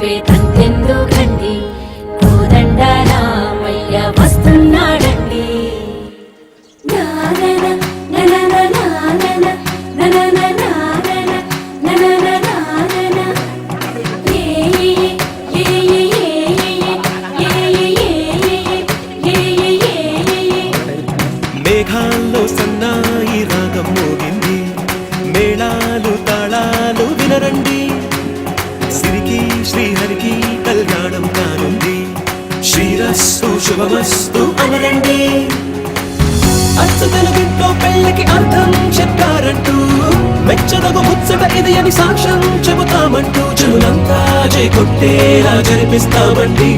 చెప్పే తంతెందుకండి కోదండ రామయ్య వస్తున్నాడండి. మేఘాల్లో సన్నాయి రాగం మోగింది, మేళాలు తాళాలు వినరండి. సిరికి శ్రీహరికి కళ్యాణం కానుంది, శ్రీరస్తు శుభమస్తు అనరండి. అచ్చు తెలుగింట్లో పెళ్లికి అర్థం చెప్పారంటూ, మెచ్చదగు ముచ్చట ఇది అని సాక్ష్యం చెబుతామంటూ, జనులంతా జై కొట్టేలా జరిపిస్తామండి.